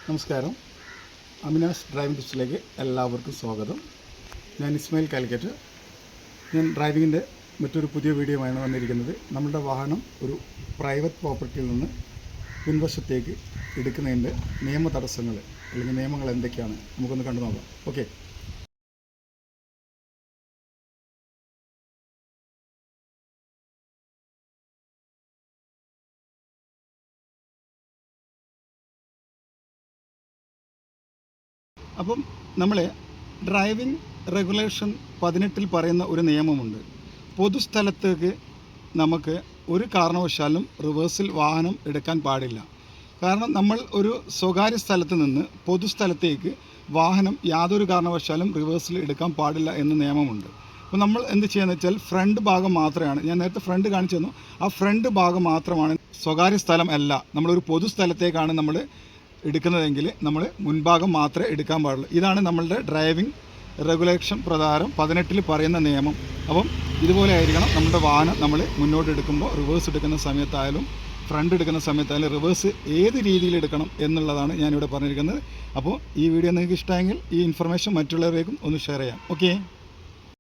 നമസ്കാരം. അമിനാസ് ഡ്രൈവിംഗ് ടിപ്സിലേക്ക് എല്ലാവർക്കും സ്വാഗതം. ഞാൻ ഇസ്മായിൽ കാലിക്കറ്റ്. ഞാൻ ഡ്രൈവിങ്ങിൻ്റെ മറ്റൊരു പുതിയ വീഡിയോയാണ് വന്നിരിക്കുന്നത്. നമ്മുടെ വാഹനം ഒരു പ്രൈവറ്റ് പ്രോപ്പർട്ടിയിൽ നിന്ന് പിൻവശത്തേക്ക് എടുക്കുന്നതിൻ്റെ നിയമ തടസ്സങ്ങൾ അല്ലെങ്കിൽ നിയമങ്ങൾ എന്തൊക്കെയാണ് നമുക്കൊന്ന് കണ്ടു നോക്കാം. ഓക്കെ. അപ്പം നമ്മൾ ഡ്രൈവിംഗ് റെഗുലേഷൻ 18 പറയുന്ന ഒരു നിയമമുണ്ട്. പൊതുസ്ഥലത്തേക്ക് നമുക്ക് ഒരു കാരണവശാലും റിവേഴ്സിൽ വാഹനം എടുക്കാൻ പാടില്ല. കാരണം നമ്മൾ ഒരു സ്വകാര്യ സ്ഥലത്ത് നിന്ന് പൊതുസ്ഥലത്തേക്ക് വാഹനം യാതൊരു കാരണവശാലും റിവേഴ്സിൽ എടുക്കാൻ പാടില്ല എന്ന നിയമമുണ്ട്. അപ്പോൾ നമ്മൾ എന്ത് ചെയ്യുന്നത് വെച്ചാൽ ഫ്രണ്ട് ഭാഗം മാത്രമാണ്, ഞാൻ നേരത്തെ ഫ്രണ്ട് കാണിച്ചു തന്നു, ആ ഫ്രണ്ട് ഭാഗം മാത്രമാണ്, സ്വകാര്യ സ്ഥലം അല്ല. നമ്മളൊരു പൊതുസ്ഥലത്തേക്കാണ് നമ്മൾ എടുക്കുന്നതെങ്കിൽ നമ്മൾ മുൻഭാഗം മാത്രമേ എടുക്കാൻ പാടുള്ളൂ. ഇതാണ് നമ്മളുടെ ഡ്രൈവിംഗ് റെഗുലേഷൻ പ്രകാരം 18 പറയുന്ന നിയമം. അപ്പം ഇതുപോലെ ആയിരിക്കണം നമ്മുടെ വാഹനം നമ്മൾ മുന്നോട്ട് എടുക്കുമ്പോൾ, റിവേഴ്സ് എടുക്കുന്ന സമയത്തായാലും ഫ്രണ്ട് എടുക്കുന്ന സമയത്തായാലും റിവേഴ്സ് ഏത് രീതിയിൽ എടുക്കണം എന്നുള്ളതാണ് ഞാനിവിടെ പറഞ്ഞിരിക്കുന്നത്. അപ്പോൾ ഈ വീഡിയോ നിങ്ങൾക്ക് ഇഷ്ടമെങ്കിൽ ഈ ഇൻഫർമേഷൻ മറ്റുള്ളവരേക്കും ഒന്ന് ഷെയർ ചെയ്യാം. ഓക്കെ.